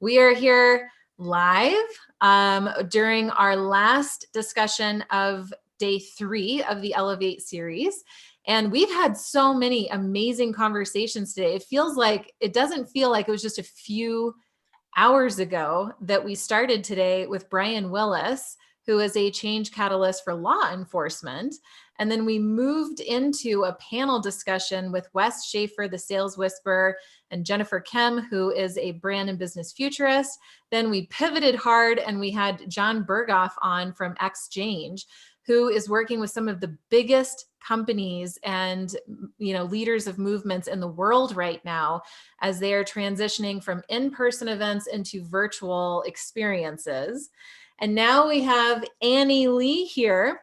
We are here live during our last discussion of day 3 of the Elevate series. And we've had so many amazing conversations today. It doesn't feel like it was just a few hours ago that we started today with Brian Willis, who is a change catalyst for law enforcement. And then we moved into a panel discussion with Wes Schaefer, the sales whisperer, and Jennifer Kem, who is a brand and business futurist. Then we pivoted hard and we had John Berghoff on from Exchange, who is working with some of the biggest companies and leaders of movements in the world right now as they are transitioning from in-person events into virtual experiences. And now we have Annie Lee here,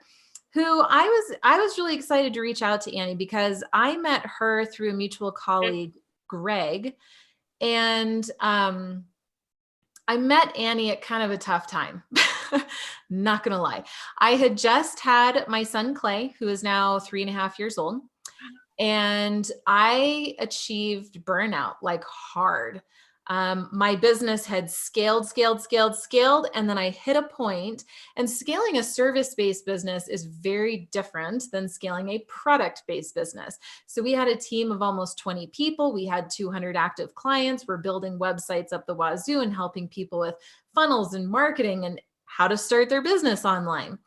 who I was really excited to reach out to Annie because I met her through a mutual colleague, Greg, and I met Annie at kind of a tough time. Not gonna lie. I had just had my son Clay, who is now 3.5 years old, and I achieved burnout like hard. My business had scaled, and then I hit a point, and scaling a service-based business is very different than scaling a product-based business. So we had a team of almost 20 people. We had 200 active clients. We're building websites up the wazoo and helping people with funnels and marketing and how to start their business online.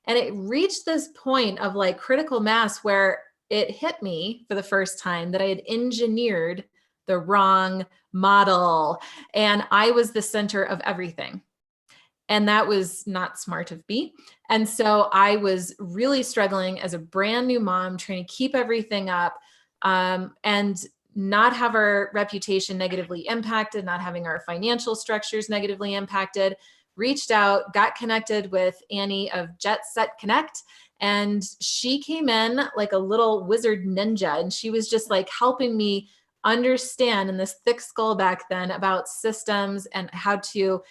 And it reached this point of like critical mass where it hit me for the first time that I had engineered the wrong model and I was the center of everything. And that was not smart of me. And so I was really struggling as a brand new mom, trying to keep everything up and not have our reputation negatively impacted, not having our financial structures negatively impacted. Reached out, got connected with Annie of Jet Set Connect. And she came in like a little wizard ninja. And she was just like helping me understand in this thick skull back then about systems and how to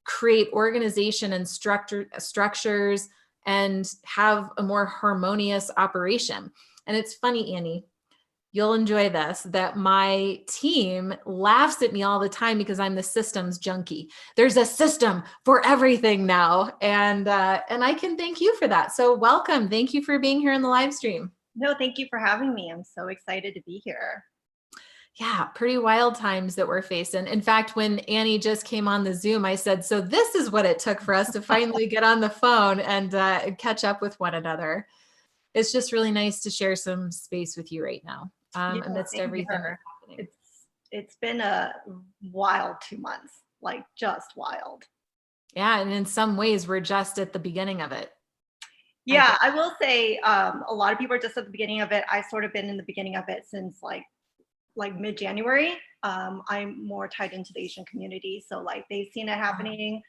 create organization and structures and have a more harmonious operation. And it's funny, Annie, you'll enjoy this, that my team laughs at me all the time because I'm the systems junkie. There's a system for everything now. And I can thank you for that. So welcome. Thank you for being here in the live stream. No, thank you for having me. I'm so excited to be here. Yeah, pretty wild times that we're facing. In fact, when Annie just came on the Zoom, I said, so this is what it took for us to finally get on the phone and catch up with one another. It's just really nice to share some space with you right now amidst everything that's happening. It's been a wild 2 months, like just wild. Yeah, and in some ways, we're just at the beginning of it. Yeah, I will say a lot of people are just at the beginning of it. I've sort of been in the beginning of it since like mid-January. I'm more tied into the Asian community. So like they've seen it happening.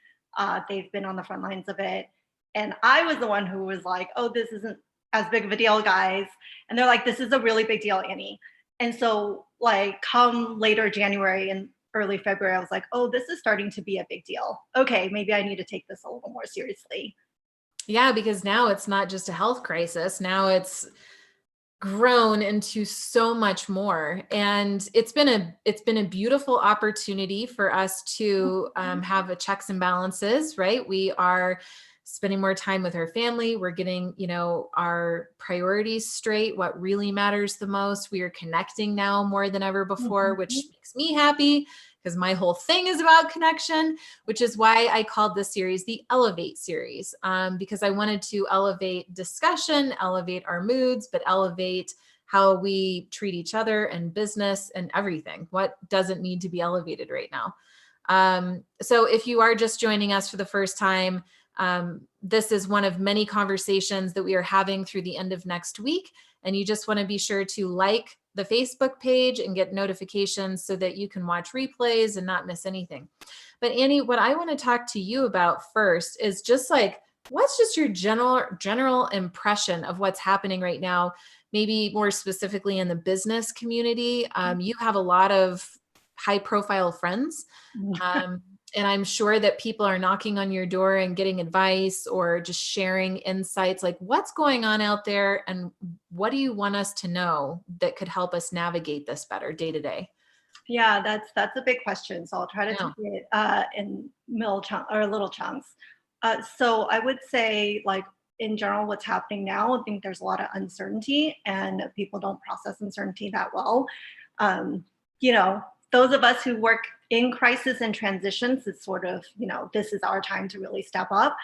They've been on the front lines of it. And I was the one who was like, oh, this isn't as big of a deal, guys. And they're like, this is a really big deal, Annie. And so like come later January and early February, I was like, oh, this is starting to be a big deal. Okay, maybe I need to take this a little more seriously. Yeah, because now it's not just a health crisis. Now it's grown into so much more, and it's been a beautiful opportunity for us to have a checks and balances, right? We are spending more time with our family. We're getting our priorities straight, what really matters the most. We are connecting now more than ever before, which makes me happy because my whole thing is about connection, which is why I called this series the Elevate series, because I wanted to elevate discussion, elevate our moods, but elevate how we treat each other and business and everything. What doesn't need to be elevated right now? So if you are just joining us for the first time, this is one of many conversations that we are having through the end of next week. And you just want to be sure to like the Facebook page and get notifications so that you can watch replays and not miss anything. But Annie, what I want to talk to you about first is just like, what's just your general impression of what's happening right now, maybe more specifically in the business community? You have a lot of high profile friends. And I'm sure that people are knocking on your door and getting advice or just sharing insights. Like, what's going on out there and what do you want us to know that could help us navigate this better day to day? Yeah, that's a big question. So I'll try to No. take it in little chunks. So I would say, like in general, what's happening now, I think there's a lot of uncertainty, and people don't process uncertainty that well. Um, you know, those of us who work in crisis and transitions, it's sort of, this is our time to really step up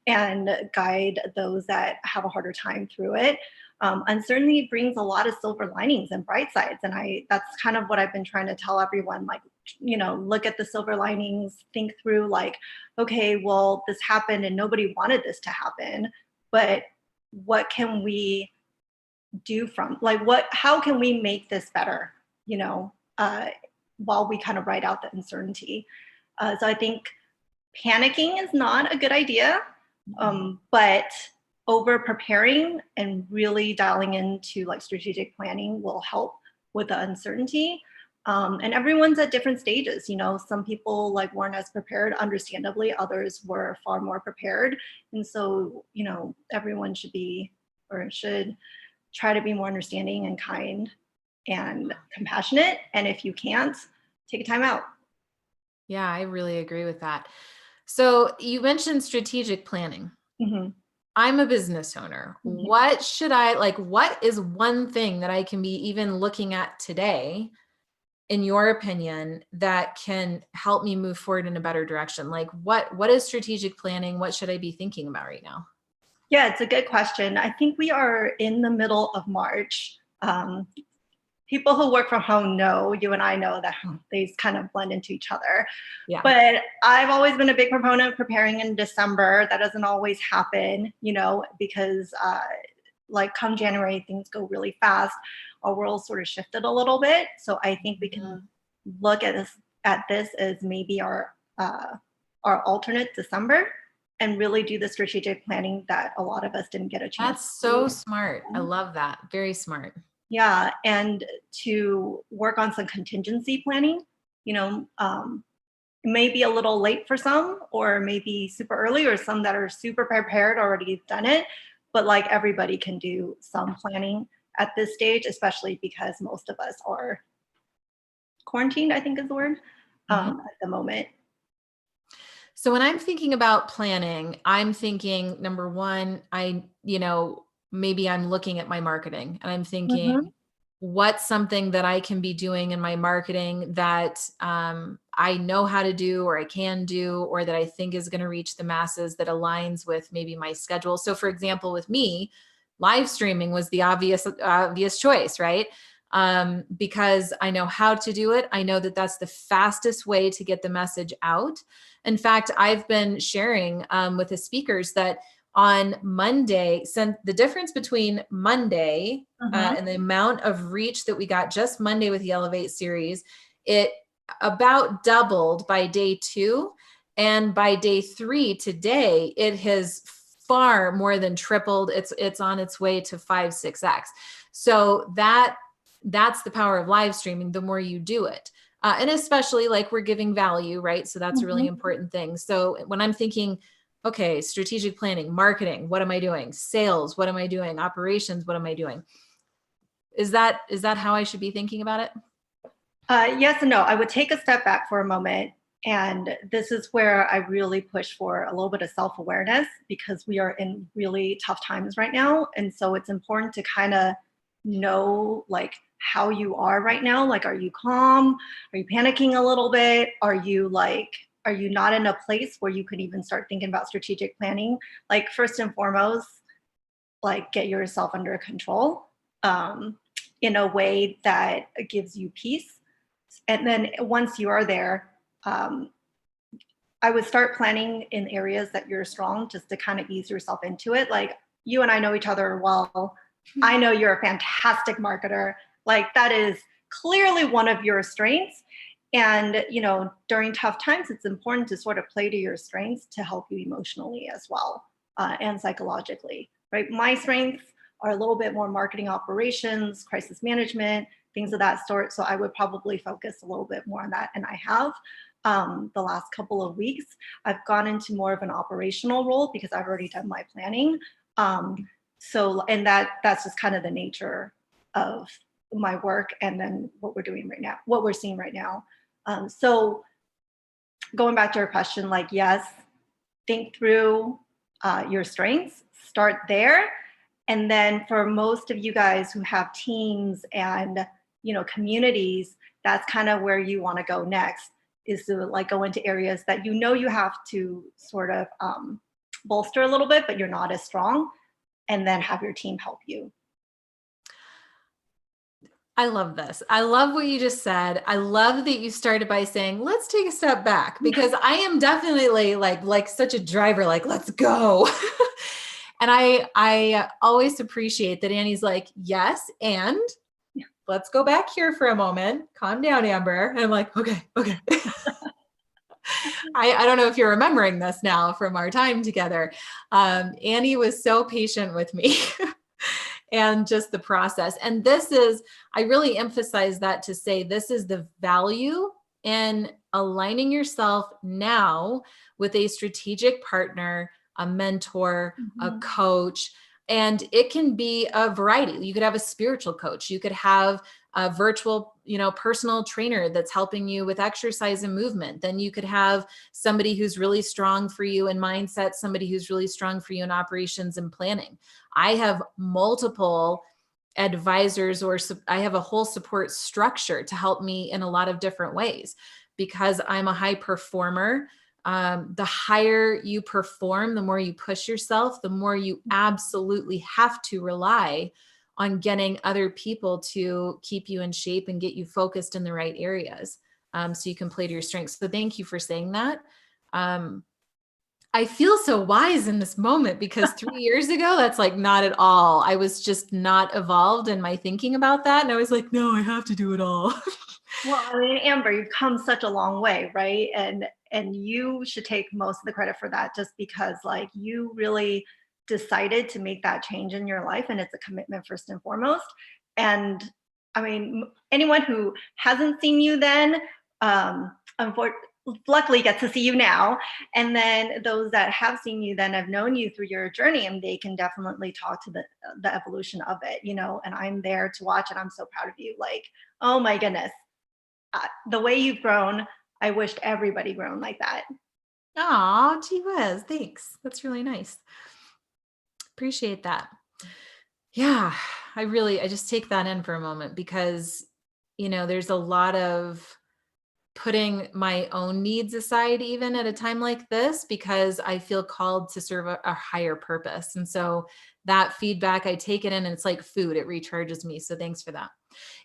and guide those that have a harder time through it. Uncertainty brings a lot of silver linings and bright sides, and that's kind of what I've been trying to tell everyone. Like, look at the silver linings, think through like, okay, well, this happened and nobody wanted this to happen, but what can we do from like what how can we make this better, you know uh, while we kind of write out the uncertainty. So I think panicking is not a good idea, but over preparing and really dialing into like strategic planning will help with the uncertainty. And everyone's at different stages. Some people like weren't as prepared, understandably. Others were far more prepared. And so, everyone should be or should try to be more understanding and kind and compassionate. And if you can't, take a time out. Yeah, I really agree with that. So you mentioned strategic planning. Mm-hmm. I'm a business owner. Mm-hmm. What is one thing that I can be even looking at today, in your opinion, that can help me move forward in a better direction? Like what is strategic planning? What should I be thinking about right now? Yeah, it's a good question. I think we are in the middle of March. People who work from home know, you and I know that they kind of blend into each other. Yeah. But I've always been a big proponent of preparing in December. That doesn't always happen, because like come January, things go really fast. Our world sort of shifted a little bit. So I think we can look at this as maybe our alternate December, and really do the strategic planning that a lot of us didn't get a chance That's to so do. smart. I love that. Very smart. Yeah, and to work on some contingency planning. It may be a little late for some, or maybe super early, or some that are super prepared already done it. But like everybody can do some planning at this stage, especially because most of us are quarantined, I think is the word, at the moment. So when I'm thinking about planning, I'm thinking number one, maybe I'm looking at my marketing and I'm thinking, Mm-hmm. what's something that I can be doing in my marketing that I know how to do, or I can do, or that I think is going to reach the masses, that aligns with maybe my schedule. So for example, with me, live streaming was the obvious choice, right? Because I know how to do it. I know that that's the fastest way to get the message out. In fact, I've been sharing with the speakers that on Monday, since the difference between Monday and the amount of reach that we got just Monday with the Elevate series, it about doubled by day 2. And by day 3 today, it has far more than tripled. It's on its way to 5-6x. So that's the power of live streaming. The more you do it, and especially like we're giving value, right? So that's a really important thing. So when I'm thinking, okay, strategic planning, marketing, what am I doing? Sales, what am I doing? Operations, what am I doing? Is that how I should be thinking about it? Yes and no. I would take a step back for a moment. And this is where I really push for a little bit of self-awareness, because we are in really tough times right now. And so it's important to kind of know like how you are right now. Like, are you calm? Are you panicking a little bit? Are you not in a place where you could even start thinking about strategic planning? Like, first and foremost, like get yourself under control in a way that gives you peace. And then once you are there, I would start planning in areas that you're strong, just to kind of ease yourself into it. Like, you and I know each other well. I know you're a fantastic marketer. Like, that is clearly one of your strengths. And, during tough times, it's important to sort of play to your strengths to help you emotionally as well, and psychologically, right? My strengths are a little bit more marketing operations, crisis management, things of that sort. So I would probably focus a little bit more on that. And I have the last couple of weeks. I've gone into more of an operational role because I've already done my planning. And that's just kind of the nature of my work and then what we're doing right now, what we're seeing right now. So going back to your question, like, yes, think through your strengths, start there. And then for most of you guys who have teams and, communities, that's kind of where you want to go next, is to like go into areas that you have to sort of bolster a little bit, but you're not as strong, and then have your team help you. I love this. I love what you just said. I love that you started by saying, let's take a step back, because I am definitely like such a driver, like, let's go. And I always appreciate that Annie's like, yes, and let's go back here for a moment. Calm down, Amber. And I'm like, okay. I don't know if you're remembering this now from our time together. Annie was so patient with me. And just the process. And I really emphasize that to say, this is the value in aligning yourself now with a strategic partner, a mentor, a coach. And it can be a variety. You could have a spiritual coach. You could have a virtual, personal trainer that's helping you with exercise and movement. Then you could have somebody who's really strong for you in mindset, somebody who's really strong for you in operations and planning. I have multiple advisors, or I have a whole support structure to help me in a lot of different ways, because I'm a high performer. The higher you perform, the more you push yourself, the more you absolutely have to rely on getting other people to keep you in shape and get you focused in the right areas, so you can play to your strengths. So thank you for saying that. I feel so wise in this moment, because 3 years ago, that's like not at all. I was just not evolved in my thinking about that. And I was like, no, I have to do it all. Well, I mean, Amber, you've come such a long way, right? And you should take most of the credit for that, just because like you really decided to make that change in your life, and it's a commitment first and foremost. And I mean, anyone who hasn't seen you then, luckily gets to see you now. And then those that have seen you then have known you through your journey, and they can definitely talk to the evolution of it, and I'm there to watch, and I'm so proud of you. Like, oh my goodness. The way you've grown, I wished everybody grown like that. Aw, gee whiz, thanks. That's really nice. Appreciate that. Yeah, I just take that in for a moment, because, there's a lot of putting my own needs aside, even at a time like this, because I feel called to serve a higher purpose. And so that feedback, I take it in, and it's like food, it recharges me. So thanks for that.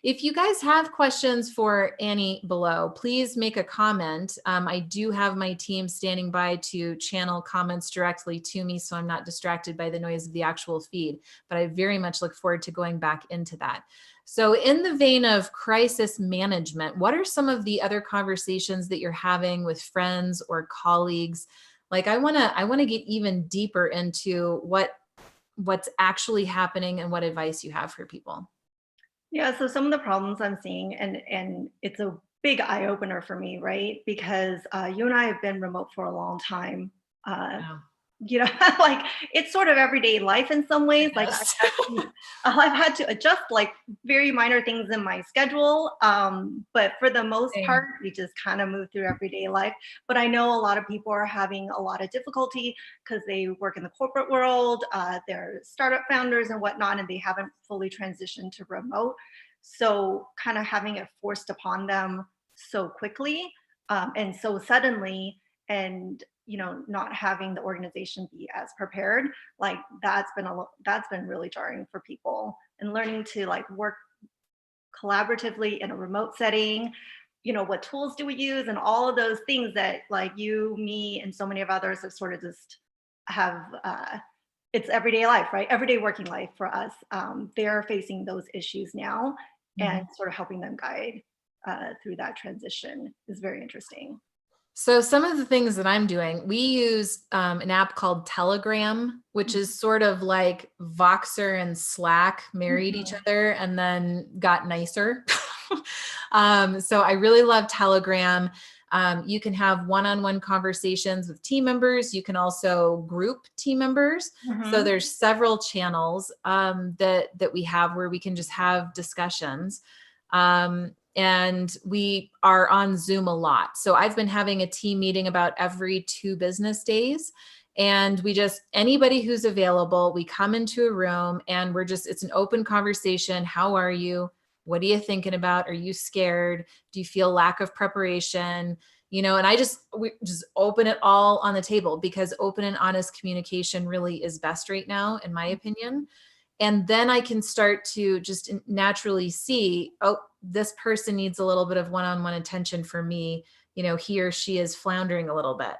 If you guys have questions for Annie below, please make a comment. I do have my team standing by to channel comments directly to me, so I'm not distracted by the noise of the actual feed, but I very much look forward to going back into that. So in the vein of crisis management, what are some of the other conversations that you're having with friends or colleagues? Like, I want to get even deeper into what's actually happening and what advice you have for people. Yeah, so some of the problems I'm seeing, and it's a big eye opener for me, right? Because you and I have been remote for a long time. Wow. Like it's sort of everyday life in some ways. Like Yes. I've had to adjust like very minor things in my schedule. But for the most Same. part, we just kind of move through everyday life. But I know a lot of people are having a lot of difficulty because they work in the corporate world, they're startup founders and whatnot, and they haven't fully transitioned to remote. So kind of having it forced upon them so quickly, and so suddenly, and not having the organization be as prepared, like that's been really jarring for people. And learning to like work collaboratively in a remote setting, what tools do we use, and all of those things that like you, me, and so many of others have sort of just have it's everyday life, right? Everyday working life for us. They're facing those issues now, and sort of helping them guide through that transition is very interesting. So some of the things that I'm doing, we use an app called Telegram, which is sort of like Voxer and Slack married each other and then got nicer. So I really love Telegram. You can have one-on-one conversations with team members. You can also group team members. So there's several channels that we have where we can just have discussions. And we are on Zoom a lot. So I've been having a team meeting about every 2 business days. And we just, anybody who's available, we come into a room and it's an open conversation. How are you? What are you thinking about? Are you scared? Do you feel lack of preparation? And we just open it all on the table, because open and honest communication really is best right now, in my opinion. And then I can start to just naturally see, oh, this person needs a little bit of one-on-one attention from me. He or she is floundering a little bit.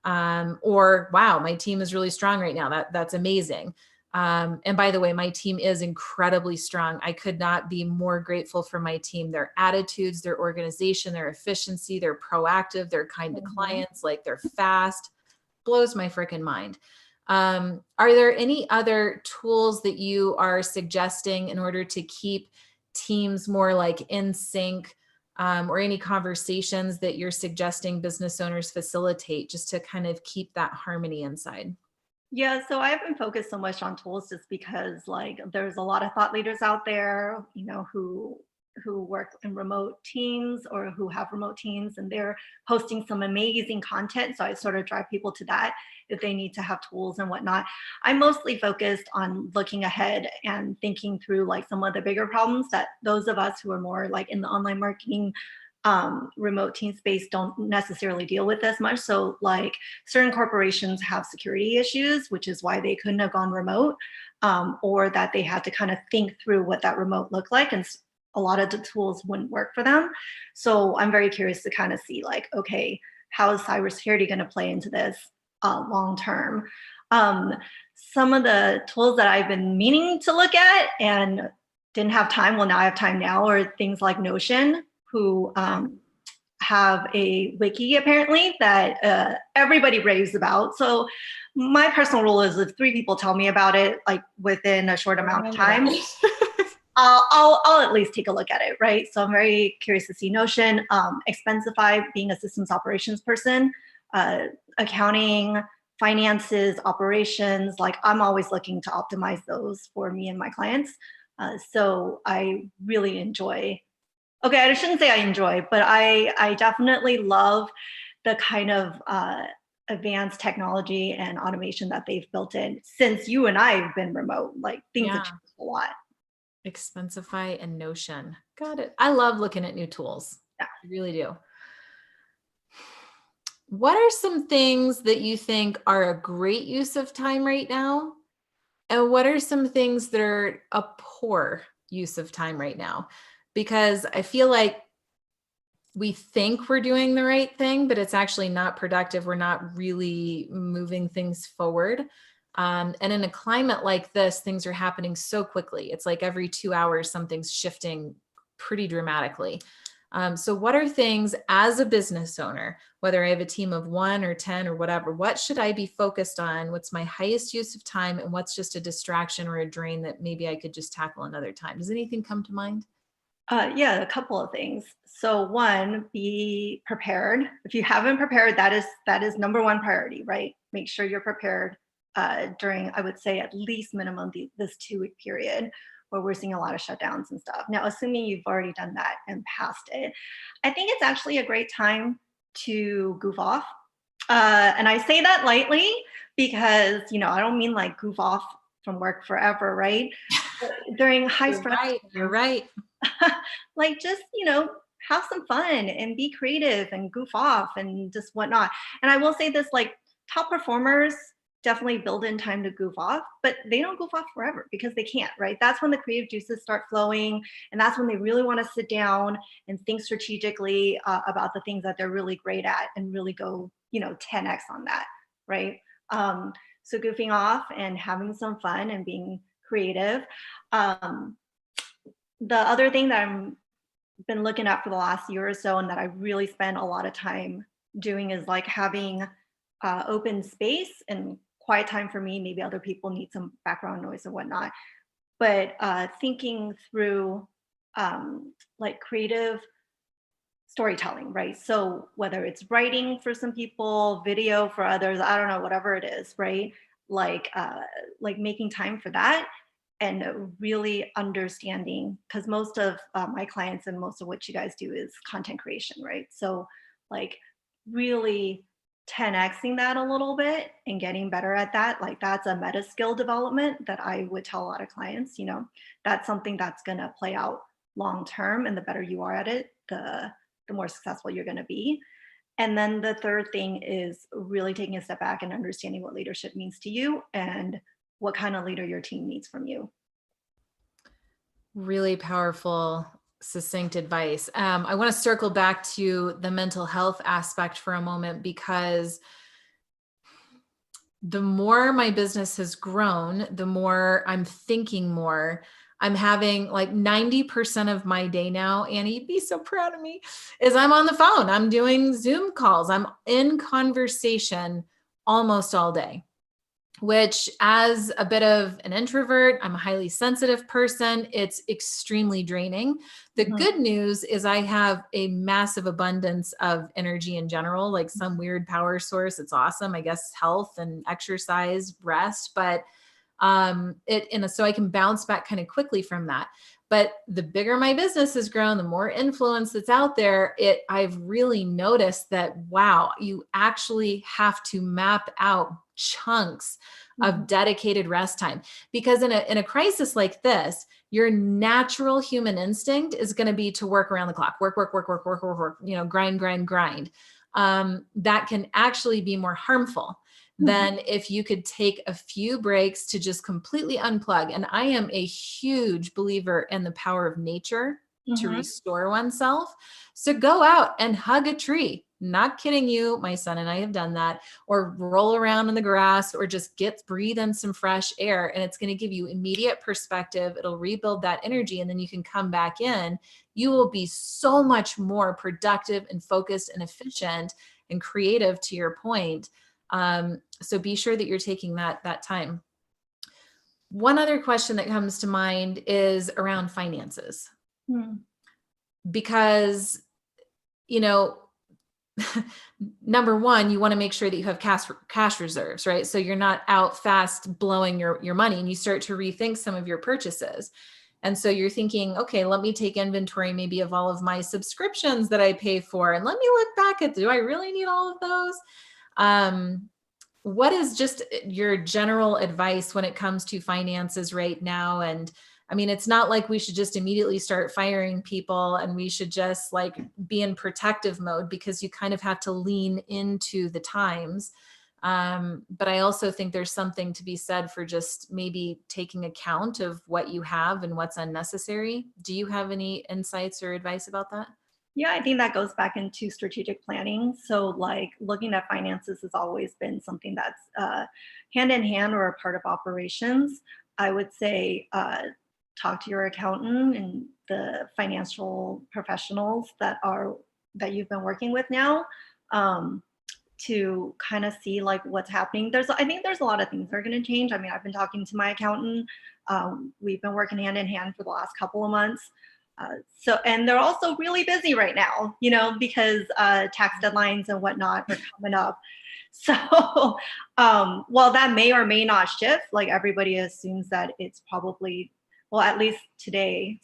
Or, wow, my team is really strong right now. That's amazing. And by the way, my team is incredibly strong. I could not be more grateful for my team, their attitudes, their organization, their efficiency, they're proactive, they're kind to clients, like they're fast, blows my freaking mind. Are there any other tools that you are suggesting in order to keep teams more like in sync, or any conversations that you're suggesting business owners facilitate just to kind of keep that harmony inside? Yeah, so I've been focused so much on tools just because like there's a lot of thought leaders out there, who work in remote teams or who have remote teams, and they're posting some amazing content. So I sort of drive people to that if they need to have tools and whatnot. I'm mostly focused on looking ahead and thinking through like some of the bigger problems that those of us who are more like in the online marketing remote team space don't necessarily deal with as much. So like certain corporations have security issues, which is why they couldn't have gone remote, or that they had to kind of think through what that remote looked like. And a lot of the tools wouldn't work for them. So I'm very curious to kind of see like, okay, how is cybersecurity going to play into this long term? Some of the tools that I've been meaning to look at and didn't have time, well, now I have time now, are things like Notion, who have a wiki apparently that everybody raves about. So my personal rule is if 3 people tell me about it, like within a short amount of time, I'll at least take a look at it, right? So I'm very curious to see Notion. Expensify, being a systems operations person, accounting, finances, operations, like I'm always looking to optimize those for me and my clients. So I really enjoy, okay, I shouldn't say I enjoy, but I definitely love the kind of advanced technology and automation that they've built in since you and I have been remote. Like things have changed a lot. Expensify and Notion. Got it. I love looking at new tools. Yeah. I really do. What are some things that you think are a great use of time right now? And what are some things that are a poor use of time right now? Because I feel like we think we're doing the right thing, but it's actually not productive. We're not really moving things forward. And in a climate like this, things are happening so quickly. It's like every 2 hours, something's shifting pretty dramatically. So what are things as a business owner, whether I have a team of 1 or 10 or whatever, what should I be focused on? What's my highest use of time? And what's just a distraction or a drain that maybe I could just tackle another time? Does anything come to mind? Yeah, a couple of things. So one, be prepared. If you haven't prepared, that is number one priority, right? Make sure you're prepared during, I would say, at least minimum this 2-week period where we're seeing a lot of shutdowns and stuff. Now, assuming you've already done that and passed it, I think it's actually a great time to goof off. And I say that lightly because, I don't mean like goof off from work forever, right? During high stress. You're right. Like just, have some fun and be creative and goof off and just whatnot. And I will say this, like top performers definitely build in time to goof off, but they don't goof off forever because they can't, right? That's when the creative juices start flowing. And that's when they really want to sit down and think strategically about the things that they're really great at and really go, 10x on that, right? So goofing off and having some fun and being creative. The other thing that I'm been looking at for the last year or so and that I really spend a lot of time doing is like having open space and quiet time for me. Maybe other people need some background noise and whatnot, but thinking through like creative storytelling, right? So whether it's writing for some people, video for others, I don't know, whatever it is, right? Like making time for that and really understanding, because most of my clients and most of what you guys do is content creation, right? So like really 10xing that a little bit and getting better at that, like that's a meta skill development that I would tell a lot of clients, you know, that's something that's going to play out long term, and the better you are at it, the more successful you're going to be. And then the third thing is really taking a step back and understanding what leadership means to you and what kind of leader your team needs from you. Really powerful, succinct advice. I want to circle back to the mental health aspect for a moment, because the more my business has grown, the more I'm thinking more. I'm having like 90% of my day now, Annie, you'd be so proud of me, is I'm on the phone. I'm doing Zoom calls. I'm in conversation almost all day, which, as a bit of an introvert, I'm a highly sensitive person. It's extremely draining. The good news is I have a massive abundance of energy in general, like some weird power source. It's awesome. I guess health and exercise, rest, but so I can bounce back kind of quickly from that. But the bigger my business has grown, the more influence that's out there, I've really noticed that, wow, you actually have to map out chunks of dedicated rest time. Because in a crisis like this, your natural human instinct is going to be to work around the clock, work, grind. That can actually be more harmful than if you could take a few breaks to just completely unplug. And I am a huge believer in the power of nature to restore oneself. So go out and hug a tree. Not kidding you. My son and I have done that. Or roll around in the grass, or just breathe in some fresh air. And it's going to give you immediate perspective. It'll rebuild that energy. And then you can come back in. You will be so much more productive and focused and efficient and creative, to your point. So be sure that you're taking that time. One other question that comes to mind is around finances. Because, number one, you want to make sure that you have cash reserves, right? So you're not out fast blowing your money, and you start to rethink some of your purchases. And so you're thinking, okay, let me take inventory maybe of all of my subscriptions that I pay for, and let me look back at, do I really need all of those? What is just your general advice when it comes to finances right now? And I mean, it's not like we should just immediately start firing people and we should just like be in protective mode, because you kind of have to lean into the times. But I also think there's something to be said for just maybe taking account of what you have and what's unnecessary. Do you have any insights or advice about that? Yeah, I think that goes back into strategic planning. So like looking at finances has always been something that's hand in hand or a part of operations. I would say talk to your accountant and the financial professionals that you've been working with now, to kind of see like what's happening. I think there's a lot of things that are going to change. I mean, I've been talking to my accountant. We've been working hand in hand for the last couple of months. And they're also really busy right now, because tax deadlines and whatnot are coming up. So while that may or may not shift, like everybody assumes that it's probably, well, at least today,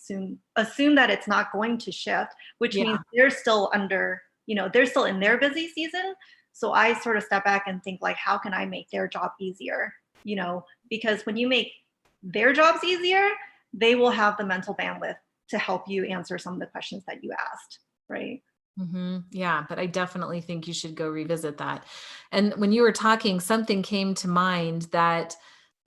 assume that it's not going to shift, which means they're still they're still in their busy season. So I sort of step back and think like, how can I make their job easier? Because when you make their jobs easier, they will have the mental bandwidth to help you answer some of the questions that you asked, right? Yeah, but I definitely think you should go revisit that. And when you were talking, something came to mind that,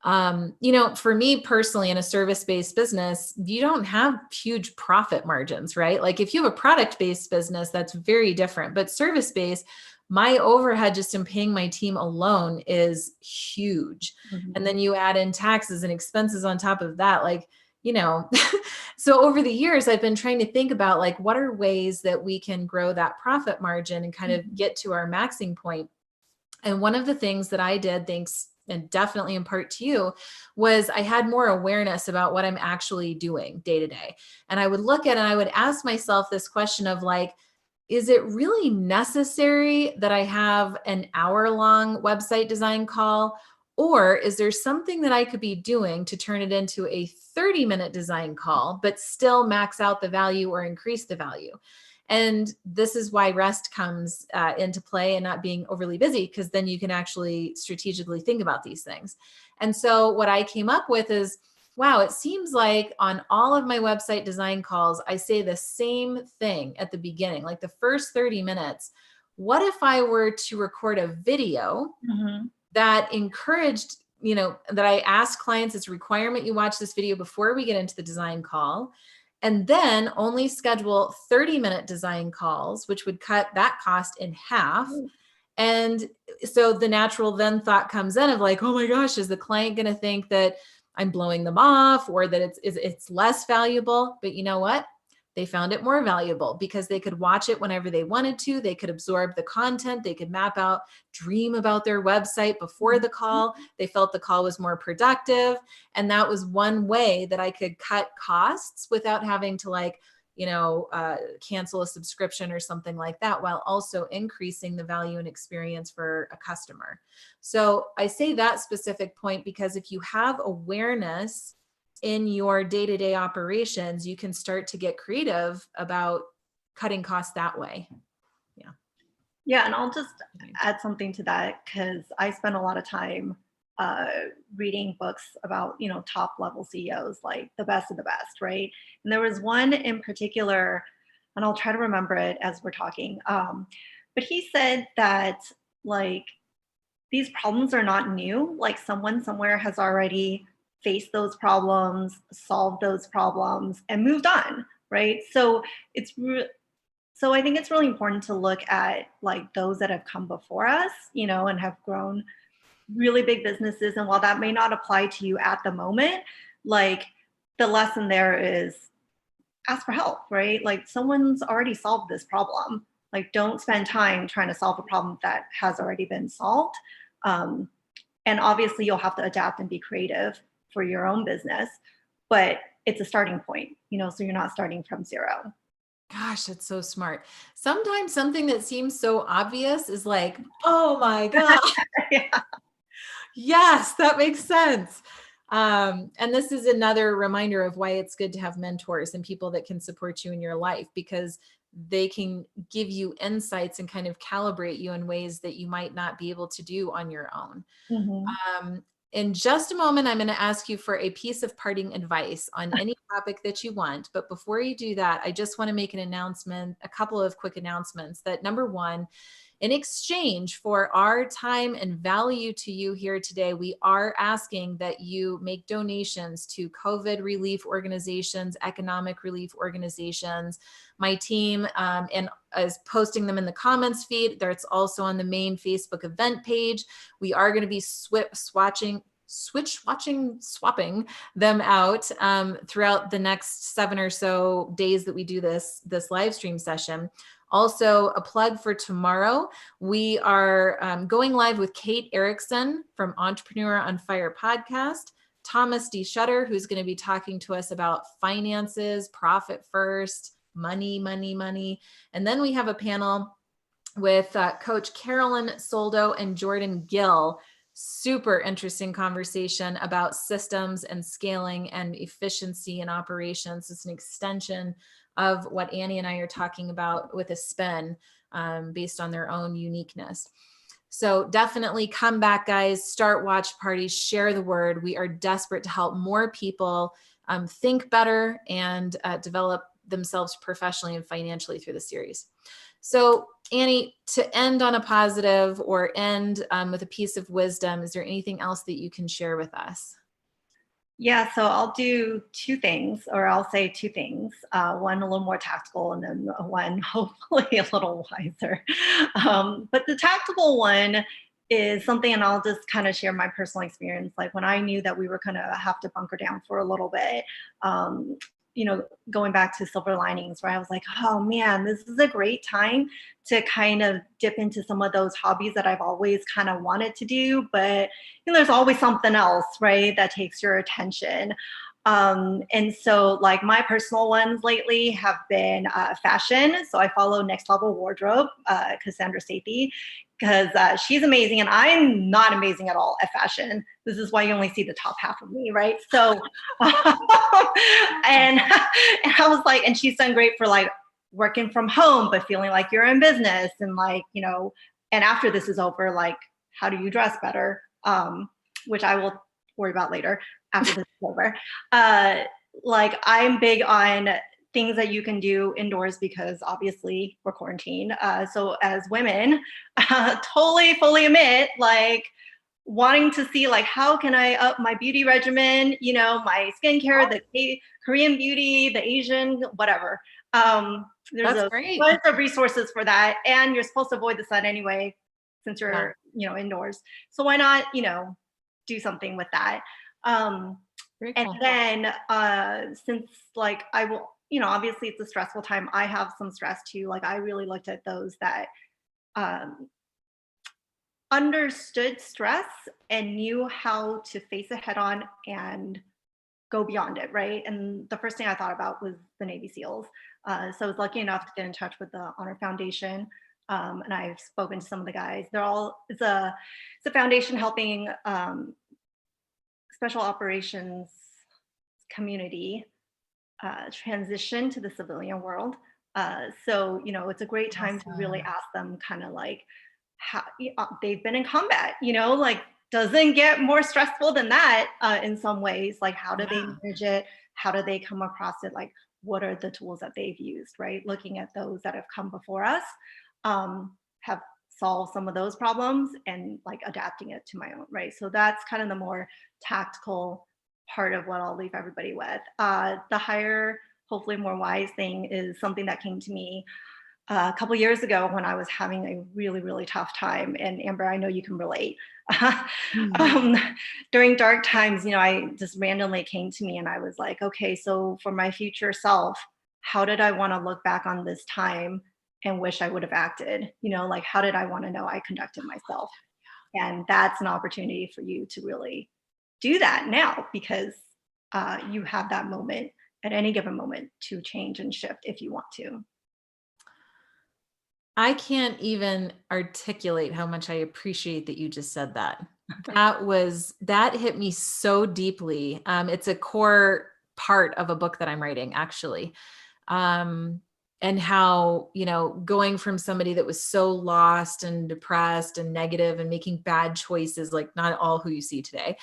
for me personally, in a service-based business, you don't have huge profit margins, right? Like if you have a product-based business, that's very different, but service-based, my overhead just in paying my team alone is huge. And then you add in taxes and expenses on top of that, like, so over the years, I've been trying to think about like, what are ways that we can grow that profit margin and kind of get to our maxing point. And one of the things that I did, thanks and definitely in part to you, was I had more awareness about what I'm actually doing day to day. And I would look at it and I would ask myself this question of like, is it really necessary that I have an hour-long website design call? Or is there something that I could be doing to turn it into a 30-minute design call, but still max out the value or increase the value? And this is why rest comes into play and not being overly busy, because then you can actually strategically think about these things. And so what I came up with is, wow, it seems like on all of my website design calls, I say the same thing at the beginning, like the first 30 minutes. What if I were to record a video that encouraged, that I asked clients, it's a requirement you watch this video before we get into the design call, and then only schedule 30-minute design calls, which would cut that cost in half. And so the natural then thought comes in of like, oh my gosh, is the client going to think that I'm blowing them off or that it's less valuable? But you know what? They found it more valuable because they could watch it whenever they wanted to. They could absorb the content. They could map out, dream about their website before the call. They felt the call was more productive. And that was one way that I could cut costs without having to cancel a subscription or something like that, while also increasing the value and experience for a customer. So I say that specific point because if you have awareness in your day-to-day operations, you can start to get creative about cutting costs that way. Yeah, and I'll just add something to that because I spend a lot of time reading books about, top level CEOs, like the best of the best, right? And there was one in particular, and I'll try to remember it as we're talking. But he said that like these problems are not new. Like someone somewhere has already faced those problems, solved those problems, and moved on, right? So so I think it's really important to look at like those that have come before us, and have grown really big businesses. And while that may not apply to you at the moment, like the lesson there is ask for help, right? Like someone's already solved this problem. Like don't spend time trying to solve a problem that has already been solved. And obviously you'll have to adapt and be creative for your own business, but it's a starting point, so you're not starting from zero. Gosh, that's so smart. Sometimes something that seems so obvious is like, oh my God. Yeah. Yes, that makes sense. And this is another reminder of why it's good to have mentors and people that can support you in your life, because they can give you insights and kind of calibrate you in ways that you might not be able to do on your own. In just a moment, I'm going to ask you for a piece of parting advice on any topic that you want. But before you do that, I just want to make an announcement, a couple of quick announcements. That number one, in exchange for our time and value to you here today, we are asking that you make donations to COVID relief organizations, economic relief organizations. My team and is posting them in the comments feed. There's also on the main Facebook event page. We are going to be swapping them out throughout the next 7 or so days that we do this live stream session. Also, a plug for tomorrow. We are going live with Kate Erickson from Entrepreneur on Fire podcast, Thomas D. Shutter, who's going to be talking to us about finances, profit first, money. And then we have a panel with Coach Carolyn Soldo and Jordan Gill. Super interesting conversation about systems and scaling and efficiency and operations. It's an extension of what Annie and I are talking about with a spin based on their own uniqueness. So definitely come back, guys, start watch parties, share the word. We are desperate to help more people think better and develop themselves professionally and financially through the series. So Annie, to end on a positive or end with a piece of wisdom, is there anything else that you can share with us? Yeah, so I'll do two things, or I'll say two things. One a little more tactical, and then one hopefully a little wiser. But the tactical one is something, and I'll just kind of share my personal experience. Like when I knew that we were going to have to bunker down for a little bit, going back to silver linings, where I was like, oh man, this is a great time to kind of dip into some of those hobbies that I've always kind of wanted to do, but there's always something else, right, that takes your attention. And so like my personal ones lately have been fashion. So I follow Next Level Wardrobe, Cassandra Sathy, because she's amazing and I'm not amazing at all at fashion. This is why you only see the top half of me, right? So, and I was like, and she's done great for like working from home, but feeling like you're in business and like, you know, and after this is over, like, how do you dress better? Which I will worry about later after this is over. Like I'm big on things that you can do indoors because obviously we're quarantined. So as women, totally fully admit like wanting to see like how can I up my beauty regimen, you know, my skincare, the Korean beauty, the Asian, whatever. There's That's a great. bunch of resources for that, and you're supposed to avoid the sun anyway since you're you know indoors. So why not do something with that? Very And cool. then since like I will, obviously it's a stressful time. I have some stress too. Like I really looked at those that um, understood stress and knew how to face it head on and go beyond it, right? And the first thing I thought about was the Navy SEALs. So I was lucky enough to get in touch with the Honor Foundation, and I've spoken to some of the guys. It's a foundation helping special operations community transition to the civilian world. So it's a great time to really ask them kind of like how they've been in combat, like doesn't get more stressful than that in some ways. Like how do they manage it? How do they come across it? Like what are the tools that they've used, right? Looking at those that have come before us, have solved some of those problems and like adapting it to my own, right? So that's kind of the more tactical part of what I'll leave everybody with. The higher, hopefully more wise thing is something that came to me a couple years ago when I was having a really, really tough time. And Amber, I know you can relate. During dark times, I just randomly came to me and I was like, okay, so for my future self, how did I want to look back on this time and wish I would have acted? Like how did I want to know I conducted myself? And that's an opportunity for you to really do that now because you have that moment at any given moment to change and shift if you want to. I can't even articulate how much I appreciate that you just said that. That hit me so deeply. It's a core part of a book that I'm writing, actually. And how, going from somebody that was so lost and depressed and negative and making bad choices, like not all who you see today,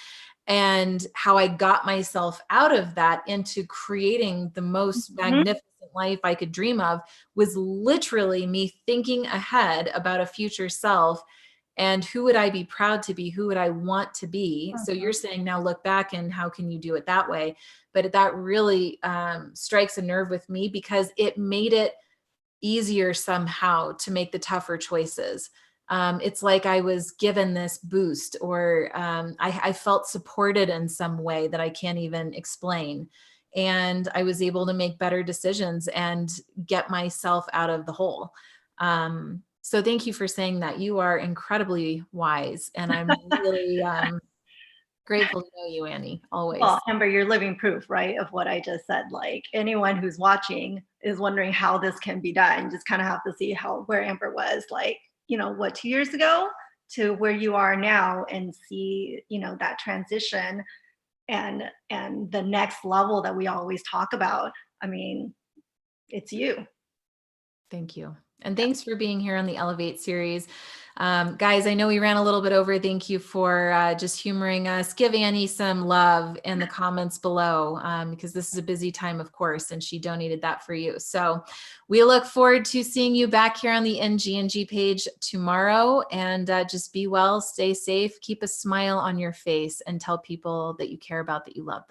and how I got myself out of that into creating the most magnificent life I could dream of was literally me thinking ahead about a future self and who would I be proud to be? Who would I want to be? So you're saying now look back and how can you do it that way? But that really strikes a nerve with me because it made it easier somehow to make the tougher choices. It's like I was given this boost or I felt supported in some way that I can't even explain. And I was able to make better decisions and get myself out of the hole. So thank you for saying that. You are incredibly wise. And I'm really grateful to know you, Annie, always. Well, Amber, you're living proof, right, of what I just said. Like anyone who's watching is wondering how this can be done. You just kind of have to see where Amber was like, 2 years ago to where you are now and see, that transition and the next level that we always talk about. I mean, it's you. Thank you. And thanks for being here on the Elevate series. Guys, I know we ran a little bit over. Thank you for just humoring us. Give Annie some love in the comments below because this is a busy time, of course, and she donated that for you. So we look forward to seeing you back here on the NGNG page tomorrow. And just be well, stay safe, keep a smile on your face, and tell people that you care about, that you love them.